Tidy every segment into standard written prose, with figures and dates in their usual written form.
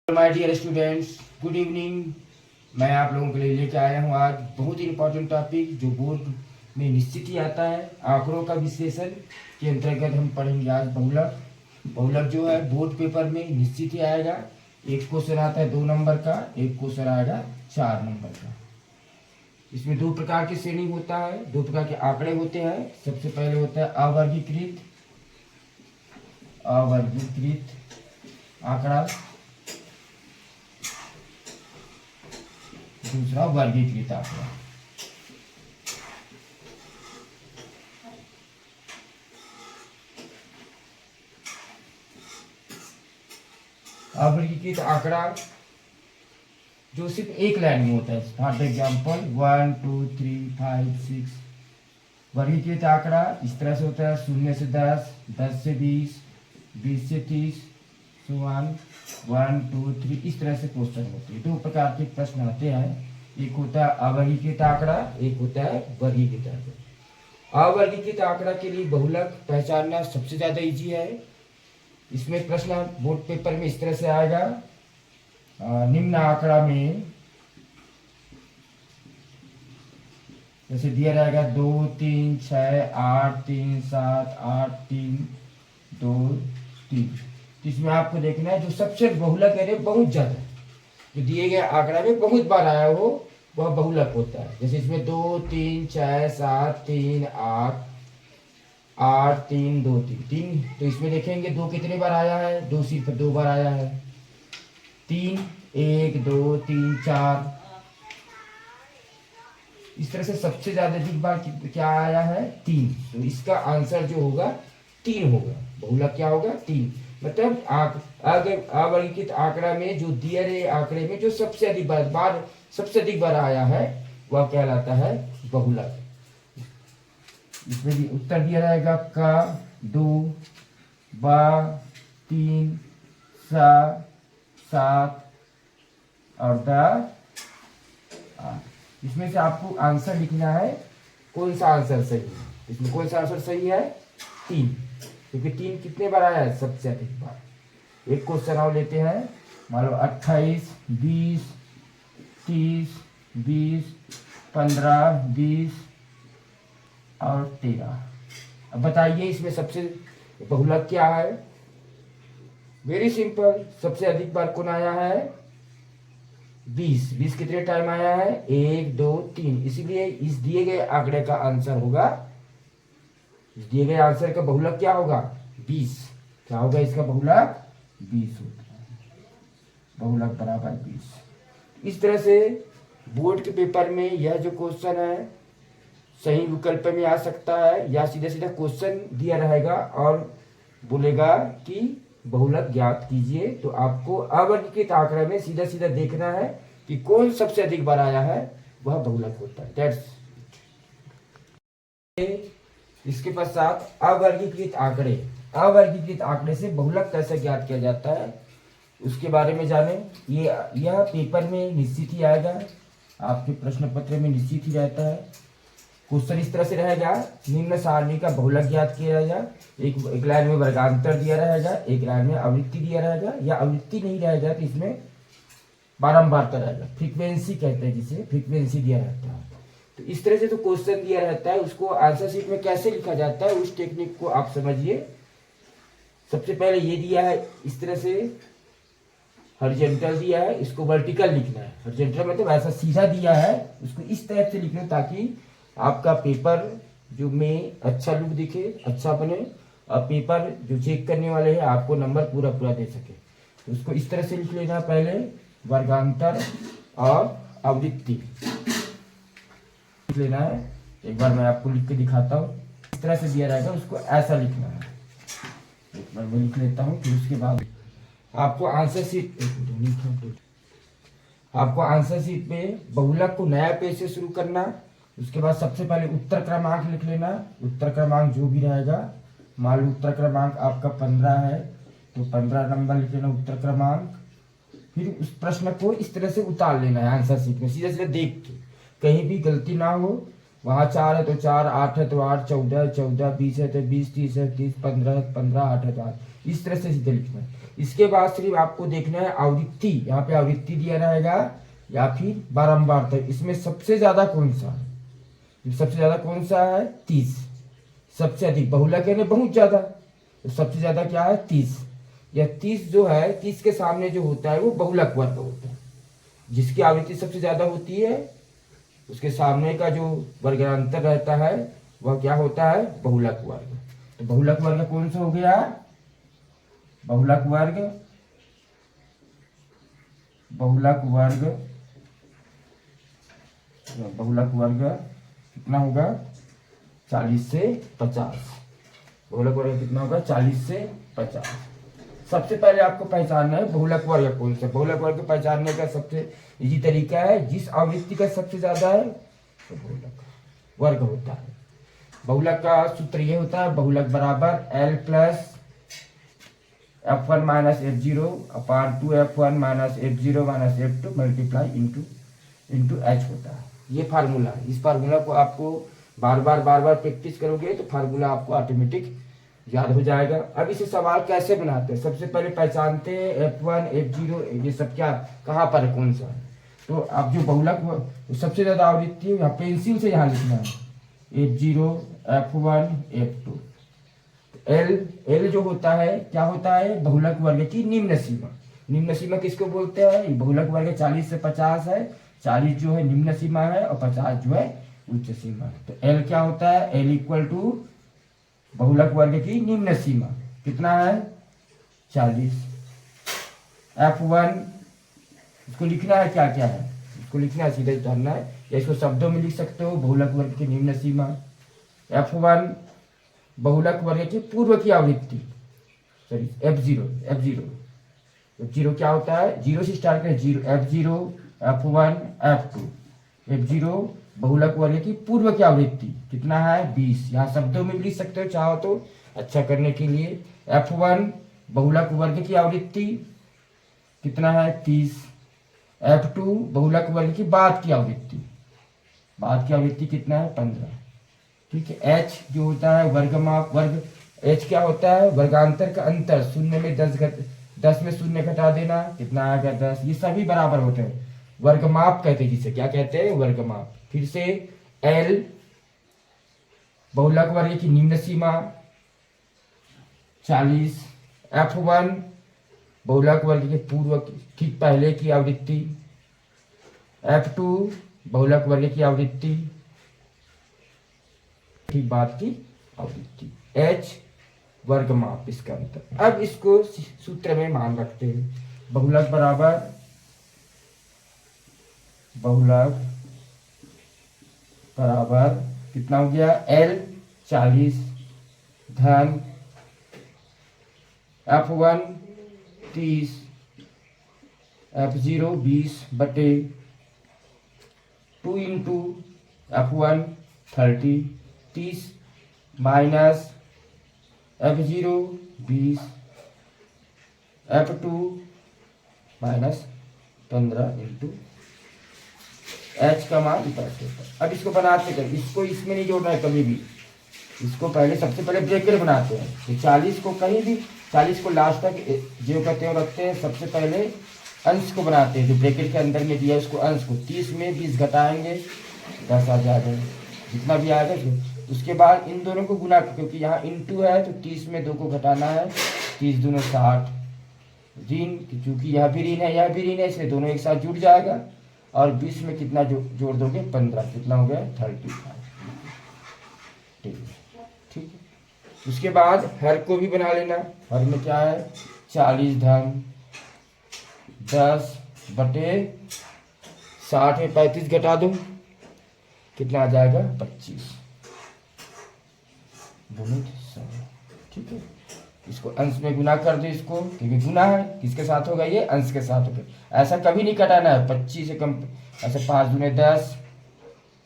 My dear students, good evening. मैं आप लोगों के लिए लेके आया हूँ आज बहुत ही इंपॉर्टेंट टॉपिक जो बोर्ड में निश्चित ही आता है। आंकड़ों का विश्लेषण के अंतर्गत हम पढ़ेंगे आज बहुलक। बहुलक जो है बोर्ड पेपर में निश्चित ही आएगा। एक क्वेश्चन आता है 2 नंबर का, एक क्वेश्चन आएगा 4 नंबर का। इसमें 2 प्रकार की श्रेणी होता है, 2 प्रकार के आंकड़े होते हैं। सबसे पहले होता है अवर्गीकृत आंकड़ा, दूसरा वर्गीकृत आंकड़ा। अवर्गीकृत आंकड़ा जो सिर्फ एक लाइन में होता है, फॉर एग्जाम्पल 1 2 3 5 6। वर्गीकृत आंकड़ा इस तरह से होता है 0 से 10, 10 से 20, 20 से 30, 1 2 3। इस तरह से क्वेश्चन होते हैं। 2 प्रकार के प्रश्न आते हैं, एक होता है अवर्गीकृत आंकड़ा, एक होता है वर्गीकृत आंकड़ा। अवर्गीकृत आंकड़ा के लिए बहुलक पहचानना सबसे ज्यादा इजी है। इसमें प्रश्न बोर्ड पेपर में इस तरह से आएगा, निम्न आंकड़ा में जैसे दिया रहेगा 2 3 6 8 3 7 8 3 2 3। इसमें आपको देखना है जो सबसे बहुलक है बहुत ज्यादा, जो दिए गए आंकड़ा में बहुत बार आया हो वह बहुलक होता है। जैसे इसमें 2 3 6 7 3 8 8 3 2 3। तो इसमें देखेंगे 2 कितने बार आया है, 2 सिर्फ 2 बार आया है। 3 1 2 3 4। इस तरह से सबसे ज्यादा अधिक बार क्या आया है, 3। तो इसका आंसर जो होगा 3 होगा। बहुलक क्या होगा, 3। मतलब अवर्गीकृत आंकड़ा में जो दिए गए आंकड़े में जो सबसे अधिक बार आया है वह कहलाता है बहुलक। इसमें भी उत्तर दिया रहेगा का 2 बा 3 सा 7 और दा 8। इसमें से आपको आंसर लिखना है, कौन सा आंसर सही है। इसमें कौन सा आंसर सही है, 3, क्योंकि 3 कितने बार आया है, सबसे अधिक बार। एक क्वेश्चन और लेते हैं, मान लो 28 20 30 20 15 20 और 13। अब बताइए इसमें सबसे बहुलक क्या है। वेरी सिंपल, सबसे अधिक बार कौन आया है, 20। 20 कितने टाइम आया है, 1 2 3। इसीलिए इस दिए गए आंकड़े का आंसर होगा, इस दिए गए आंसर का बहुलक क्या होगा, 20। क्या होगा इसका बहुलक, 20 होगा। बहुलक बराबर 20। इस तरह से बोर्ड के पेपर में यह जो क्वेश्चन है सही विकल्प में आ सकता है, या सीधा सीधा क्वेश्चन दिया रहेगा और बोलेगा कि बहुलक ज्ञात कीजिए। तो आपको अवर्गीकृत आंकड़ा में सीधा सीधा देखना है कि कौन सबसे अधिक बार आया है, वह बहुलक होता है। दैट्स इसके पश्चात अवर्गीकृत आंकड़े से बहुलक कैसे ज्ञात किया जाता है उसके बारे में जाने। यह पेपर में निश्चित ही आएगा, आपके प्रश्न पत्र में निश्चित ही रहता है। क्वेश्चन इस तरह से रहेगा, निम्न सारणी का बहुलक ज्ञात किया जाएगा। एक लाइन में वर्गांतर दिया रहेगा, एक लाइन में आवृत्ति दिया रहेगा, या आवृत्ति नहीं रहेगा तो इसमें बारंबारता रहेगा, फ्रीक्वेंसी कहते हैं जिसे, फ्रीक्वेंसी दिया रहता है। तो इस तरह से जो क्वेश्चन दिया रहता है उसको आंसर शीट में कैसे लिखा जाता है उस टेक्निक को आप समझिए। सबसे पहले ये दिया है इस तरह से, हॉरिजॉन्टल दिया है, इसको वर्टिकल लिखना है। हॉरिजॉन्टल मतलब ऐसा सीधा दिया है, उसको इस तरह से लिखना ताकि आपका पेपर जो में अच्छा लुक दिखे, अच्छा बने, और पेपर जो चेक करने वाले हैं आपको नंबर पूरा दे सके। तो उसको इस तरह से लिख लेना, पहले वर्गांतर और आवृत्ति लिख लेना है। एक बार मैं आपको लिख के दिखाता हूँ, इस तरह से दिया रहेगा, उसको ऐसा लिखना है। एक बार मैं लिख लेता हूँ, फिर उसके बाद आपको आंसर शीट में बहुलक को नया पेज से शुरू करना। उसके बाद सबसे पहले उत्तर क्रमांक लिख लेना। उत्तर क्रमांक जो भी रहेगा, मान लो उत्तर क्रमांक आपका 15 है तो 15 नंबर लिख लेना उत्तर क्रमांक। फिर उस प्रश्न को इस तरह से उतार लेना है आंसर शीट में, सीधा सीधा देख के, कहीं भी गलती ना हो वहाँ 4 है तो 4, 8 है तो 8, 14 है 14, 20 है तो 20, 30 है 30, 15 है 15, 8 है तो 8। इस तरह से सीधे लिखना है। इसके बाद सिर्फ आपको देखना है आवृत्ति, यहाँ पे आवृत्ति दिया रहेगा या फिर बारंबार तक, इसमें सबसे ज्यादा कौन सा है, सबसे ज्यादा कौन सा है 30, सबसे अधिक बहुलक है बहुत ज्यादा, तो सबसे ज्यादा क्या है 30। यह 30 जो है 30 के सामने जो होता है वो बहुलक वर्ग होता है, जिसकी आवृत्ति सबसे ज्यादा होती है उसके सामने का जो वर्गांतर रहता है वह क्या होता है बहुलक वर्ग। तो बहुलक वर्ग कौन सा हो गया, बहुलक वर्ग, बहुलक वर्ग, बहुलक वर्ग कितना होगा 40 से 50, बहुलक वर्ग कितना होगा 40 से 50। सबसे पहले आपको पहचानना है बहुलक वर्ग कौन सा। बहुलक वर्ग पहचानने का सबसे इजी तरीका है, जिस आवृत्ति का सबसे ज्यादा है तो बहुलक वर्ग होता है। बहुलक का सूत्र ये होता है, बहुलक बराबर L plus F1 minus F0 अपान 2 F1 minus F0 minus F2 multiply into H होता है। ये फार्मूला है, इस फार्मूला को आपको बार बार प्रैक्टिस करोगे तो फार्मूला आपको ऑटोमेटिक याद हो जाएगा। अब इसे सवाल कैसे बनाते हैं, सबसे पहले पहचानते हैं F1 F0 ये सब क्या कहाँ पर कौन सा है। तो अब जो बहुलक सबसे ज्यादा आवृत्ति है यहाँ पेंसिल से यहाँ लिखना है F0 F1 F2। L जो होता है क्या होता है बहुलक वर्ग की निम्न सीमा। निम्न सीमा किसको बोलते हैं, बहुलक वर्ग 40 से 50 है, 40 जो है निम्न सीमा है और 50 जो है उच्च सीमा है। तो L क्या होता है, L इक्वल टू बहुलक वर्ग की निम्न सीमा कितना है 40। F1 इसको लिखना है क्या क्या है, इसको लिखना है सीधे उतारना है या इसको शब्दों में लिख सकते हो, बहुलक वर्ग की निम्न सीमा। F1 बहुलक वर्ग की पूर्व की आवृत्ति, सॉरी F0 क्या होता है, 0 से स्टार्ट करें, F0 F1 F2। F0 बहुलक वर्ग की पूर्व की आवृत्ति कितना है 20, यहाँ शब्दों में भी लिख सकते हो चाहो तो अच्छा करने के लिए। F1 बहुलक वर्ग की आवृत्ति कितना है 30। F2 बहुलक वर्ग की बाद की आवृत्ति, बाद की आवृत्ति कितना है 15। ठीक है। H जो होता है वर्गमाप, वर्ग H क्या होता है वर्गांतर का अंतर, शून्य में 10 में शून्य घटा देना कितना आएगा 10, ये सभी बराबर होते हैं, वर्गमाप कहते हैं जिसे, क्या कहते हैं वर्गमाप। फिर से L बहुलक वर्ग की निम्न सीमा 40। F1 बहुलक वर्ग के पूर्व ठीक पहले की आवृत्ति। F2 बहुलक वर्ग की आवृत्ति ठीक बाद की आवृत्ति। H वर्गमाप इसका अंतर। अब इसको सूत्र में मान रखते हैं, बहुलक बराबर बहुलक बराबर कितना हो गया L 40 धन F1 30 F0 20 बटे 2 into F1 30 minus F0 20 F2 minus 15 into H का मान इतना होता है। अब इसको बनाते हैं, इसको इसमें नहीं जोड़ना है कभी भी, इसको पहले सबसे पहले ब्रैकेट बनाते हैं। तो 40 को कहीं भी 40 को लास्ट तक जो कहते हैं रखते हैं, सबसे पहले अंश को बनाते हैं, जो ब्रैकेट के अंदर में दिया उसको अंश को 30 में 20 घटाएंगे 10 आ जाएगा, जितना भी आएगा। उसके बाद इन दोनों को गुना, क्योंकि यहाँ इंटू है तो 30 में 2 को घटाना है, 30 दूनी 60 ऋण, क्योंकि यह भी ऋण है यह भी ऋण है, इसलिए दोनों एक साथ जुड़ जाएगा। और 20 में कितना जोड़ दोगे 15, कितना हो गया 35। ठीक है। उसके बाद हर को भी बना लेना, हर में क्या है 40 धन 10 बटे 60 में 35 घटा दो कितना आ जाएगा 25 गुणित 100। ठीक है। इसको अंश में गुना कर दो, इसको क्योंकि गुना है किसके साथ होगा ये अंश के साथ होगा। ऐसा कभी नहीं कटाना है 25 से कम, ऐसे 5 दूने 10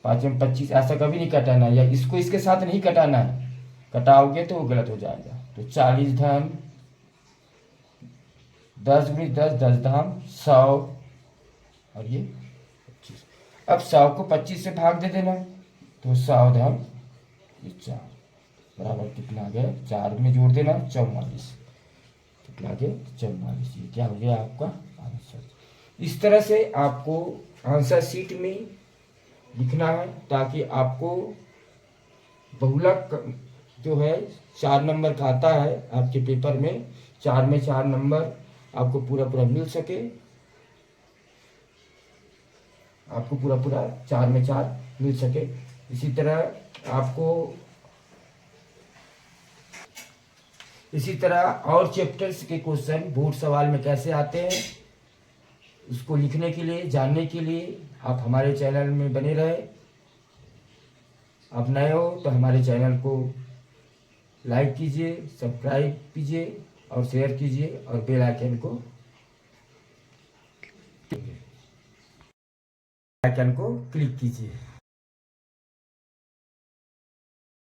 5 में 25 ऐसा कभी नहीं कटाना है, या इसको इसके साथ नहीं कटाना है, कटाओगे तो वो गलत हो जाएगा। तो 40 धन 10 गुणित 10 10 धाम 100 और ये 25। अब 100 को 25 से भाग दे देना, तो सावधान ये 4 बराबर कितना आ गया, 4 में जोड़ देना 44, कितना आ गया 44। ये क्या हो गया आपका आंसर। इस तरह से आपको आंसर शीट में लिखना है ताकि आपको बहुलक जो है 4 नंबर का आता है आपके पेपर में, 4 में 4 नंबर आपको पूरा पूरा मिल सके, आपको पूरा पूरा 4 में 4 मिल सके। इसी तरह और चैप्टर्स के क्वेश्चन बोर्ड सवाल में कैसे आते हैं उसको लिखने के लिए, जानने के लिए आप हमारे चैनल में बने रहे। आप नए हो तो हमारे चैनल को लाइक कीजिए, सब्सक्राइब कीजिए और शेयर कीजिए और बेल आइकन को क्लिक कीजिए।